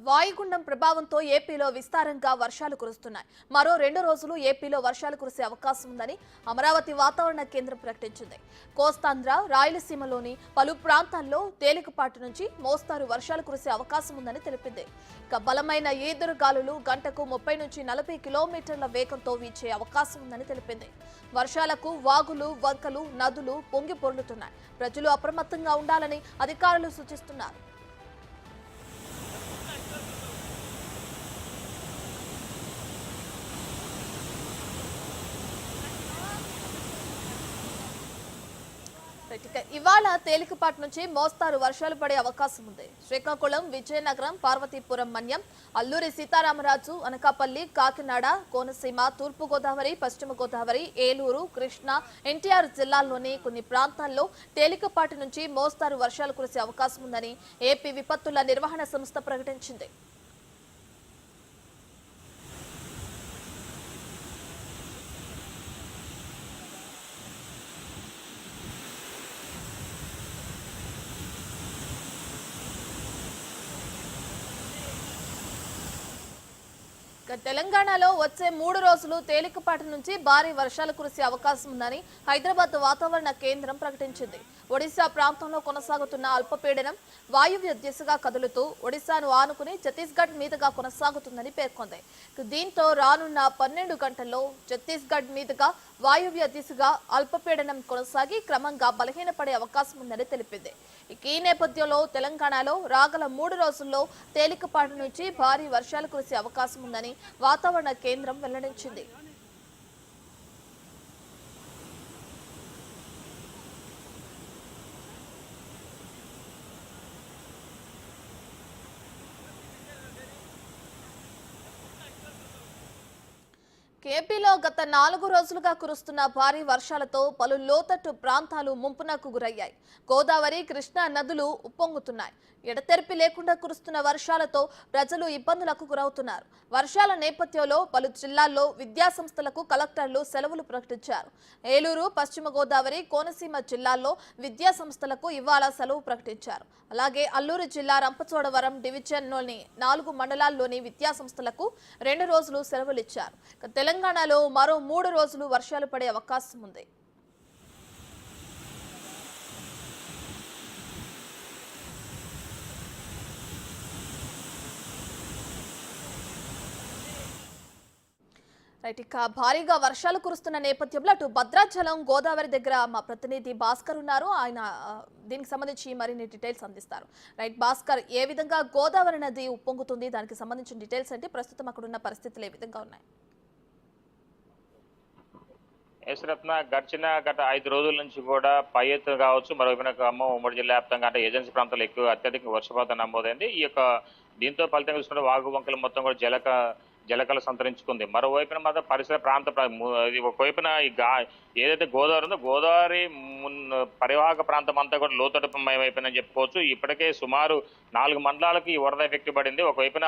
వాయుగుండం ప్రభావంతో ఏపీలో విస్తారంగా వర్షాలు కురుస్తున్నాయి. మరో 2 రోజులు ఏపీలో వర్షాలు కురిసే అవకాశం ఉందని అమరావతి వాతావరణ కేంద్రం ప్రకటించింది. కోస్తాంధ్ర, రాయలసీమలోని పలు ప్రాంతాల్లో తేలికపాటి నుంచి మోస్తారు వర్షాలు కురిసే అవకాశం ఉందని తెలిపింది. బలమైన ఈదురుగాలులు గంటకు 30 నుంచి 40 కిలోమీటర్ల వేగంతో వీచే అవకాశం ఉందని తెలిపింది. వర్షాలకు వాగులు, వంకలు, నదులు పొంగి పొర్లుతున్నాయి. ప్రజలు అప్రమత్తంగా ఉండాలని అధికారులు సూచిస్తున్నారు. ఇవాళ తేలికపాటి నుంచి మోస్తారు వర్షాలు పడే అవకాశం ఉంది. శ్రీకాకుళం, విజయనగరం, పార్వతీపురం, మన్యం, అల్లూరి సీతారామరాజు, అనకాపల్లి, కాకినాడ, కోనసీమ, తూర్పు గోదావరి, పశ్చిమ గోదావరి, ఏలూరు, కృష్ణా, ఎన్టీఆర్ జిల్లాల్లోని కొన్ని ప్రాంతాల్లో తేలికపాటి నుంచి మోస్తారు వర్షాలు కురిసే అవకాశం ఉందని ఏపీ విపత్తుల నిర్వహణ సంస్థ ప్రకటించింది. తెలంగాణలో వచ్చే 3 రోజులు తేలికపాటి నుంచి భారీ వర్షాలు కురిసే అవకాశం ఉందని హైదరాబాద్ వాతావరణ కేంద్రం ప్రకటించింది. ఒడిశా ప్రాంతంలో కొనసాగుతున్న అల్పపీడనం వాయువ్య దిశగా కదులుతూ ఒడిశాను ఆనుకుని ఛత్తీస్గఢ్ మీదుగా కొనసాగుతుందని పేర్కొంది. దీంతో రానున్న 12 గంటల్లో ఛత్తీస్గఢ్ మీదుగా వాయువ్య దిశగా అల్పపీడనం కొనసాగి క్రమంగా బలహీనపడే అవకాశం ఉందని తెలిపింది. ఈ నేపథ్యంలో తెలంగాణలో రాగల 3 రోజుల్లో తేలికపాటి నుంచి భారీ వర్షాలు కురిసే అవకాశం ఉందని వాతావరణ కేంద్రం వెల్లడించింది. ఏపీలో గత 4 రోజులుగా కురుస్తున్న భారీ వర్షాలతో పలు లోతట్టు ప్రాంతాలు ముంపునకు గురయ్యాయి. గోదావరి, కృష్ణా నదులు ఉప్పొంగుతున్నాయి. ఎడతెరిపి లేకుండా కురుస్తున్న వర్షాలతో ప్రజలు ఇబ్బందులకు గురవుతున్నారు. వర్షాల నేపథ్యంలో పలు జిల్లాల్లో విద్యాసంస్థలకు కలెక్టర్లు సెలవులు ప్రకటించారు. ఏలూరు, పశ్చిమ గోదావరి, కోనసీమ జిల్లాల్లో విద్యాసంస్థలకు ఇవాళ సెలవు ప్రకటించారు. అలాగే అల్లూరు జిల్లా రంపచోడవరం డివిజన్లోని 4 మండలాల్లోని విద్యాసంస్థలకు 2 రోజులు సెలవులిచ్చారు. తెలంగాణలో మరో 3 రోజులు వర్షాలు పడే అవకాశం ఉంది. ఇక భారీగా వర్షాలు కురుస్తున్న నేపథ్యంలో అటు భద్రాచలం, గోదావరి దగ్గర మా ప్రతినిధి భాస్కర్ ఉన్నారు. ఆయన దీనికి సంబంధించి మరిన్ని డీటెయిల్స్ అందిస్తారు. రైట్ భాస్కర్, ఏ విధంగా గోదావరి నది ఉప్పొంగుతుంది, దానికి సంబంధించిన డీటెయిల్స్ అంటే ప్రస్తుతం అక్కడ ఉన్న పరిస్థితులు ఏ విధంగా ఉన్నాయి? యశ్రత్న, గత 5 రోజుల నుంచి కూడా పై ఎత్తున కావచ్చు, మరోవైపున ఖమ్మం ఉమ్మడి జిల్లా వ్యాప్తంగా అంటే ఏజెన్సీ ప్రాంతాల్లో ఎక్కువ అత్యధిక వర్షపాతం నమోదైంది. దీంతో ఫలితంగా చూసుకుంటే వాగు వంకలు మొత్తం కూడా జలకలు సంతరించుకుంది. మరోవైపున మాత్రం పరిసర ప్రాంత ఒకవైపున ఏదైతే గోదావరి ఉందో గోదావరి పరివాహక ప్రాంతం అంతా కూడా లోతట్టుమయమైపోయిందని చెప్పుకోవచ్చు. ఇప్పటికే సుమారు 4 మండలాలకు ఈ వరద ఎఫెక్ట్ పడింది. ఒకవైపున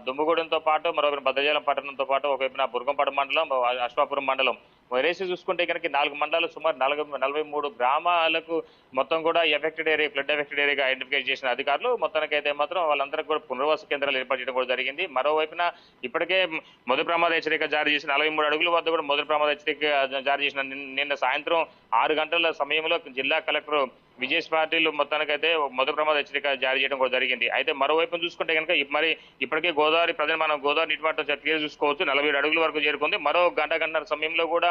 దుమ్ముగూడెంతో పాటు మరోవైపున భద్రాచలం పట్టణంతో పాటు ఒకవైపున బుర్గంపాడు మండలం, అశ్వాపురం మండలం వేసి చూసుకుంటే కనుక 4 మండలాలు సుమారు 43 గ్రామాలకు మొత్తం కూడా ఎఫెక్టెడ్ ఏరియా, ఫ్లడ్ ఎఫెక్టెడ్ ఏరియాగా ఐడెంటిఫై చేసిన అధికారులు మొత్తానికైతే మాత్రం వాళ్ళందరికీ కూడా పునర్వాస కేంద్రాలు ఏర్పాటు చేయడం కూడా జరిగింది. మరోవైపున ఇప్పటికే మొదటి ప్రమాద హెచ్చరిక జారీ చేసిన 43 అడుగుల వద్ద కూడా మొదటి ప్రమాద హెచ్చరిక జారీ చేసిన నిన్న సాయంత్రం 6 గంటల సమయంలో జిల్లా కలెక్టర్ విజయ్ పాటిల్ మొత్తానికైతే మొదటి ప్రమాద హెచ్చరిక జారీ చేయడం కూడా జరిగింది. అయితే మరోవైపు చూసుకుంటే కనుక మరి ఇప్పటికే మనం గోదావరి నీటి మట్టం క్లియర్ చూసుకోవచ్చు, 47 అడుగుల వరకు చేరుకుంది. మరో గంటన్నర సమయంలో కూడా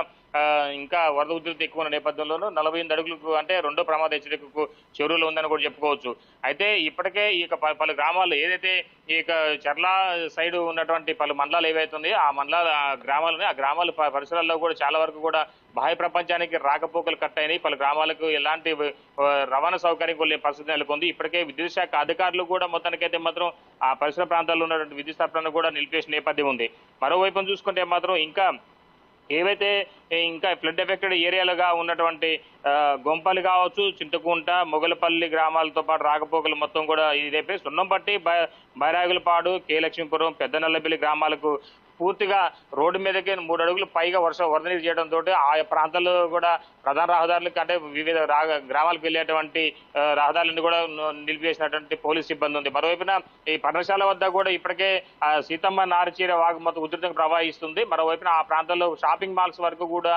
ఇంకా వరద ఉధృతి ఎక్కువ ఉన్న నేపథ్యంలోనూ 48 అడుగులకు అంటే 2వ ప్రమాద హెచ్చరికకు చెరువులో ఉందని కూడా చెప్పుకోవచ్చు. అయితే ఇప్పటికే పలు గ్రామాలు ఏదైతే చర్ల సైడ్ ఉన్నటువంటి పలు మండలాలు ఏవైతే ఉన్నాయో ఆ గ్రామాల పరిసరాల్లో కూడా చాలా వరకు కూడా బాహ్య ప్రపంచానికి రాకపోకలు కట్ అయినాయి. పలు గ్రామాలకు ఎలాంటి రవాణా సౌకర్యం కొన్ని పరిస్థితి నెలకొంది. ఇప్పటికే విద్యుత్ శాఖ అధికారులు కూడా మొత్తానికైతే మాత్రం ఆ పరిసర ప్రాంతాల్లో ఉన్నటువంటి విద్యుత్ సరఫరాను కూడా నిలిపేసిన నేపథ్యం ఉంది. మరోవైపు చూసుకుంటే మాత్రం ఇంకా ఏవైతే ఇంకా ఫ్లడ్ ఎఫెక్టెడ్ ఏరియాలుగా ఉన్నటువంటి గొంపల్లి కావచ్చు, చింతకుంట, మొగలపల్లి గ్రామాలతో పాటు రాకపోకలు మొత్తం కూడా ఇదైపోయి సున్నంపట్టి, బైరాగులపాడు, కే లక్ష్మీపురం, పెద్దనల్లబెల్లి గ్రామాలకు పూర్తిగా రోడ్డు మీదకి 3 అడుగులు పైగా వరద నీరు చేయడంతో ఆ ప్రాంతాల్లో కూడా ప్రధాన రహదారులకు అంటే వివిధ గ్రామాలకు వెళ్ళేటువంటి రహదారులను కూడా నిలిపివేసినటువంటి పోలీస్ సిబ్బంది ఉంది. మరోవైపున ఈ పర్ణశాల వద్ద కూడా ఇప్పటికే సీతమ్మ నారిచీర వాగు మొత్తం ఉధృతంగా ప్రవహిస్తుంది. మరోవైపున ఆ ప్రాంతాల్లో షాపింగ్ మాల్స్ వరకు కూడా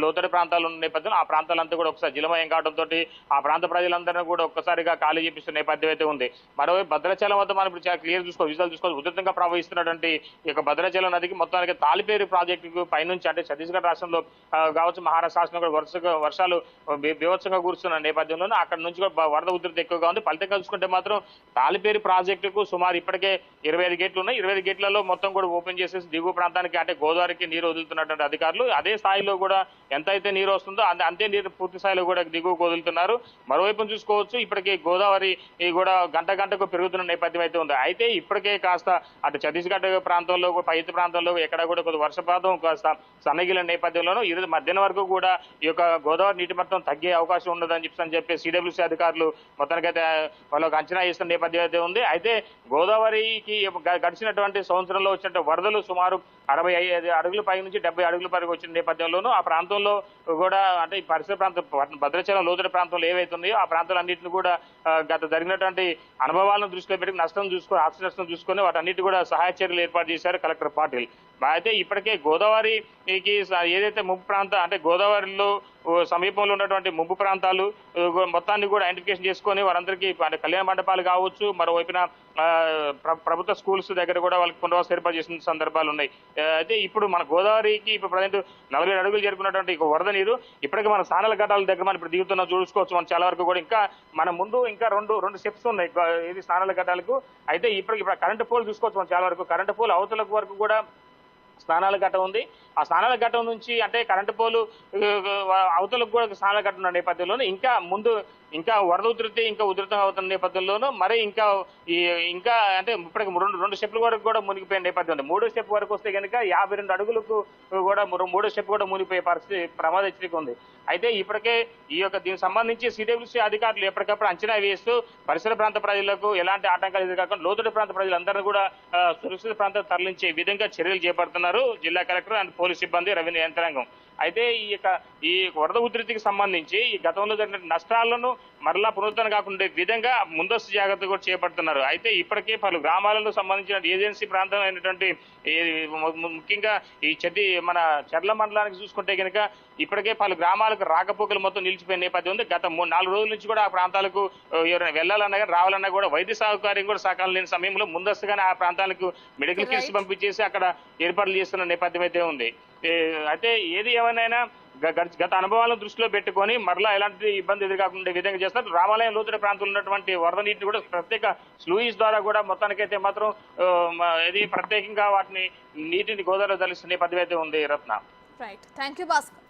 లోతడి ప్రాంతాలు ఉన్న నేపథ్యంలో ఆ ప్రాంతాలంతా కూడా ఒకసారి జలమయం కావడంతో ఆ ప్రాంత ప్రజలందరినీ కూడా ఒక్కసారిగా ఖాళీ చేపిస్తున్న నేపథ్యం అయితే ఉంది. మరోవైపు భద్రాచలం వద్ద మనం ఇప్పుడు చాలా క్లియర్ విజువల్ చూసుకోవాలి. ఉధృతంగా ప్రవహిస్తున్నటువంటి ఈ యొక్క భద్రాచలం నదికి మొత్తానికి తాలిపేరు ప్రాజెక్టుకు పైనుంచి అంటే ఛత్తీస్గఢ్ రాష్ట్రంలో కావచ్చు, మహారాష్ట్ర రాష్ట్రంలో కూడా వర్షాలు బీభత్సంగా కురుస్తున్న నేపథ్యంలోనూ అక్కడ నుంచి కూడా వరద ఉధృతి ఎక్కువగా ఉంది. ఫలితంగా చూసుకుంటే మాత్రం తాలిపేరు ప్రాజెక్టుకు సుమారు ఇప్పటికే 25 గేట్లు ఉన్నాయి. 25 గేట్లలో మొత్తం కూడా ఓపెన్ చేసేసి దిగువ ప్రాంతానికి అంటే గోదావరికి నీరు వదులుతున్నటువంటి అధికారులు అదే స్థాయిలో కూడా ఎంత అయితే నీరు వస్తుందో అంతే నీరు పూర్తి స్థాయిలో కూడా దిగువకు వదులుతున్నారు. మరోవైపు చూసుకోవచ్చు ఇప్పటికే గోదావరి కూడా గంటకు పెరుగుతున్న నేపథ్యం అయితే ఉంది. అయితే ఇప్పటికే కాస్త అటు ఛత్తీస్గఢ్ ప్రాంతంలో పై ఎత్తు ప్రాంతంలో ఎక్కడ కూడా కొద్ది వర్షపాతం కాస్త సన్నగిల నేపథ్యంలోనూ ఈరోజు మధ్యాహ్నం వరకు కూడా ఈ యొక్క గోదావరి నీటి మట్టం తగ్గే అవకాశం ఉండదని చెప్పి సిడబ్ల్యూసీ అధికారులు మొత్తానికైతే వాళ్ళకి అంచనా వేస్తున్న నేపథ్యం అయితే ఉంది. అయితే గోదావరికి గడిచినటువంటి సంవత్సరంలో వచ్చినటువంటి వరదలు సుమారు 65 అడుగుల పై నుంచి 70 అడుగుల పైకి వచ్చిన నేపథ్యంలోనూ ఆ ప్రాంతంలో కూడా అంటే ఈ పరిసర ప్రాంతం భద్రాచలం లోతడి ప్రాంతంలో ఏవైతే ఉన్నాయో ఆ ప్రాంతాలన్నింటినీ కూడా గత జరిగినటువంటి అనుభవాలను దృష్టిలో పెట్టి ఆస్తి నష్టం చూసుకొని వాటన్నిటి కూడా సహాయ చర్యలు ఏర్పాటు చేశారు కలెక్టర్ పాటిల్. అయితే ఇప్పటికే గోదావరికి ఏదైతే ముంపు ప్రాంతం అంటే గోదావరిలో సమీపంలో ఉన్నటువంటి ముంపు ప్రాంతాలు మొత్తాన్ని కూడా ఐడెంటిఫికేషన్ చేసుకొని వారందరికీ అంటే కళ్యాణ మండపాలు కావచ్చు, మరోవైపున ప్రభుత్వ స్కూల్స్ దగ్గర కూడా వాళ్ళకి పునరావాసం ఏర్పాటు చేసిన సందర్భాలు ఉన్నాయి. అయితే ఇప్పుడు మన గోదావరికి ఇప్పుడు ప్రజెంట్ 47 అడుగులు చేరుకున్నటువంటి వరద నీరు ఇప్పటికీ మన స్నానాల ఘాటాల దగ్గర మనం ఇప్పుడు దిగుతున్నాం చూసుకోవచ్చు. మనం చాలా వరకు కూడా ఇంకా మన ముందు ఇంకా రెండు స్టెప్స్ ఉన్నాయి ఇది స్నానాల ఘాటాలకు. అయితే ఇప్పుడు కరెంటు పోల్ చూసుకోవచ్చు. మనం చాలా వరకు కరెంటు పోల్ అవతలకు వరకు కూడా స్నానాల ఘట్టం ఉంది. ఆ స్నానాల ఘట్టం నుంచి అంటే కరెంటు పోలు అవతలకు కూడా స్నానాల ఘట్టం ఉన్న నేపథ్యంలోనూ ఇంకా వరద ఉధృతి ఇంకా ఉధృతం అవుతున్న నేపథ్యంలోనూ మరి ఇంకా అంటే ఇప్పటికి రెండు స్టెప్ల వరకు కూడా మునిగిపోయిన నేపథ్యం ఉంది. 3వ స్టెప్ వరకు వస్తే కనుక 52 అడుగులకు కూడా 3వ స్టెప్ కూడా మునిగిపోయే పరిస్థితి ప్రమాద హెచ్చరిక ఉంది. అయితే ఇప్పటికే దీనికి సంబంధించి సిడబ్ల్యూసీ అధికారులు ఎప్పటికప్పుడు అంచనా వేస్తూ పరిసర ప్రాంత ప్రజలకు ఎలాంటి ఆటంకాలు ఎదురుకాకుండా లోతడి ప్రాంత ప్రజలందరూ కూడా సురక్షిత ప్రాంతాలకు తరలించే విధంగా చర్యలు చేపడుతున్నారు జిల్లా కలెక్టర్ అండ్ పోలీస్ సిబ్బంది, రెవెన్యూ యంత్రాంగం. అయితే ఈ వరద ఉధృతికి సంబంధించి ఈ గతంలో జరిగిన నష్టాలను మరలా పునరుద్ధరణ కాకుండా విధంగా ముందస్తు జాగ్రత్తలు కూడా చేపడుతున్నారు. అయితే ఇప్పటికే పలు గ్రామాలలో సంబంధించిన ఏజెన్సీ ప్రాంతం అయినటువంటి ముఖ్యంగా మన చర్ల మండలానికి చూసుకుంటే కనుక ఇప్పటికే పలు గ్రామాలకు రాకపోకలు మొత్తం నిలిచిపోయిన నేపథ్యం ఉంది. గత 4 రోజుల నుంచి కూడా ఆ ప్రాంతాలకు ఎవరైనా వెళ్ళాలన్నా కానీ రావాలన్నా కూడా వైద్య సౌకర్యం కూడా సకాలం లేని సమయంలో ముందస్తుగానే ఆ ప్రాంతాలకు మెడికల్ కిట్స్ పంపించేసి అక్కడ ఏర్పాట్లు చేస్తున్న నేపథ్యం అయితే ఉంది. అయితే ఏది ఏమైనా గత అనుభవాలను దృష్టిలో పెట్టుకొని మరలా ఎలాంటి ఇబ్బంది ఎదురుకాకుండా విధంగా చేస్తారు. రామాలయం లోతడి ప్రాంతంలో ఉన్నటువంటి వరద నీటిని కూడా ప్రత్యేక స్లూయిస్ ద్వారా కూడా మొత్తానికైతే మాత్రం ప్రత్యేకంగా నీటిని గోదావరిలో తరలిస్తున్న నేపథ్యం అయితే ఉంది. Ratna. Right, thank you Bhaskar.